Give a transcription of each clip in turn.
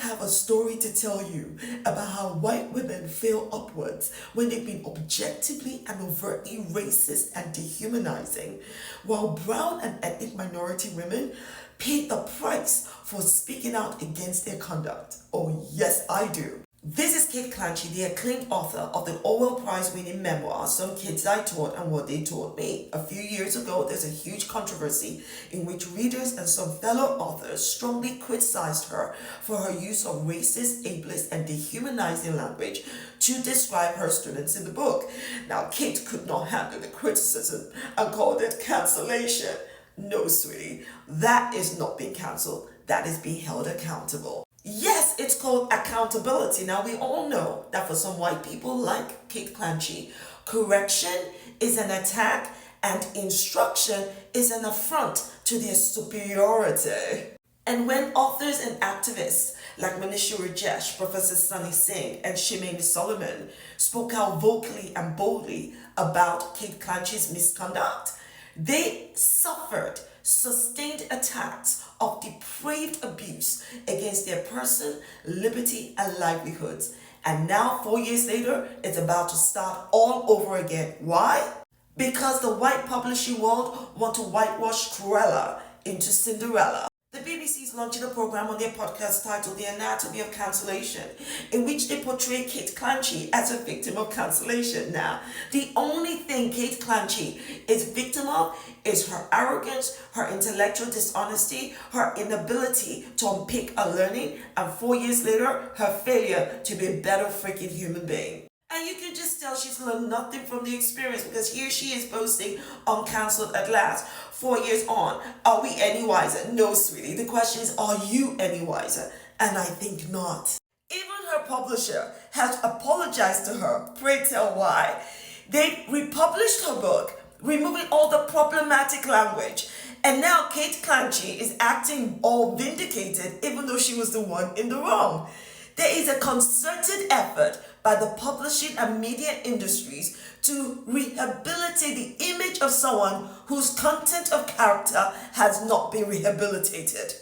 have a story to tell you about how white women fail upwards when they've been objectively and overtly racist and dehumanizing, while brown and ethnic minority women pay the price for speaking out against their conduct. Oh yes, I do. This is Kate Clanchy, the acclaimed author of the Orwell Prize-winning memoir, Some Kids I Taught and What They Taught Me. A few years ago, there's a huge controversy in which readers and some fellow authors strongly criticized her for her use of racist, ableist, and dehumanizing language to describe her students in the book. Now, Kate could not handle the criticism and called it cancellation. No, sweetie, that is not being cancelled. That is being held accountable. Yes, it's called accountability. Now, we all know that for some white people like Kate Clanchy, correction is an attack and instruction is an affront to their superiority. And when authors and activists like Manisha Rajesh, Professor Sunny Singh, and Shimei Solomon spoke out vocally and boldly about Kate Clanchy's misconduct, they suffered sustained attacks of depraved abuse against their person, liberty, and livelihoods. And now, 4 years later, it's about to start all over again. Why? Because the white publishing world want to whitewash Cruella into Cinderella. The BBC is launching a program on their podcast titled The Anatomy of Cancellation, in which they portray Kate Clanchy as a victim of cancellation. Now, the only thing Kate Clanchy is victim of is her arrogance, her intellectual dishonesty, her inability to unpick a learning, and 4 years later, her failure to be a better freaking human being. And you can just tell she's learned nothing from the experience, because here she is posting uncancelled at last. 4 years on, are we any wiser? No, sweetie. The question is, are you any wiser? And I think not. Even her publisher has apologized to her. Pray tell why. They republished her book, removing all the problematic language. And now Kate Clanchy is acting all vindicated, even though she was the one in the wrong. There is a concerted effort by the publishing and media industries to rehabilitate the image of someone whose content of character has not been rehabilitated.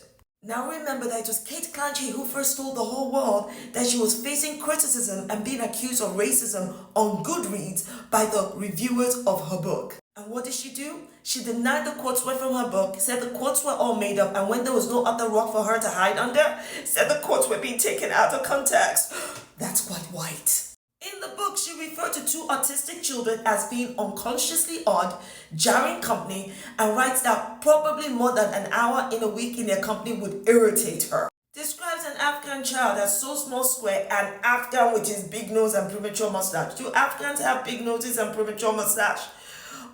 Now remember that it was Kate Clanchy who first told the whole world that she was facing criticism and being accused of racism on Goodreads by the reviewers of her book. And what did she do? She denied the quotes were from her book, said the quotes were all made up, and when there was no other rock for her to hide under, said the quotes were being taken out of context. That's quite white. In the book, she referred to two autistic children as being unconsciously odd, jarring company, and writes that probably more than an hour in a week in their company would irritate her. Describes an Afghan child as so small square and Afghan with his big nose and premature mustache. Do Afghans have big noses and premature mustache?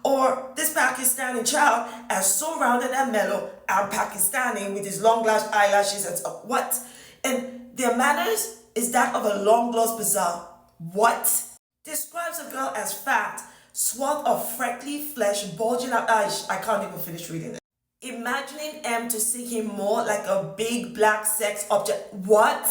Or this Pakistani child as so rounded and mellow and Pakistani with his long lashed eyelashes and what? And their manners is that of a long-lost bazaar. What? Describes a girl as fat, swath of freckly flesh bulging out. I can't even finish reading it. Imagining M to see him more like a big black sex object. What?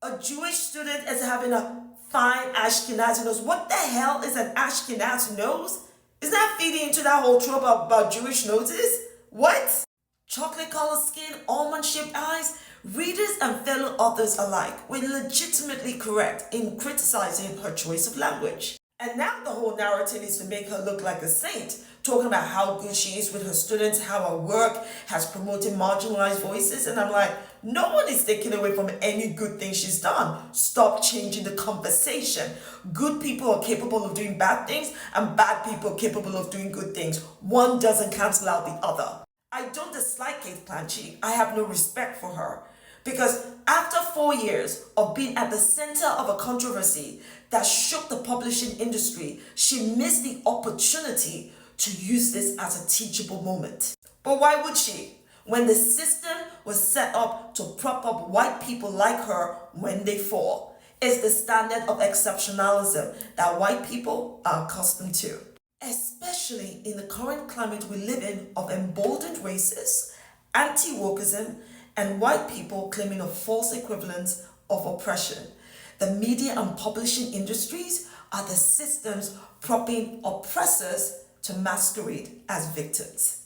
A Jewish student is having a fine Ashkenazi nose. What the hell is an Ashkenazi nose? Is that feeding into that whole trope about Jewish noses? What? Chocolate colored skin, almond shaped eyes. Readers and fellow authors alike were legitimately correct in criticizing her choice of language. And now the whole narrative is to make her look like a saint, talking about how good she is with her students, how her work has promoted marginalized voices. And I'm like, no one is taking away from any good thing she's done. Stop changing the conversation. Good people are capable of doing bad things, and bad people are capable of doing good things. One doesn't cancel out the other. I don't dislike Kate Clanchy. I have no respect for her. Because after 4 years of being at the center of a controversy that shook the publishing industry, she missed the opportunity to use this as a teachable moment. But why would she? When the system was set up to prop up white people like her when they fall. It's the standard of exceptionalism that white people are accustomed to. Especially in the current climate we live in of emboldened racists, anti-wokeism, and white people claiming a false equivalence of oppression. The media and publishing industries are the systems propping oppressors to masquerade as victims.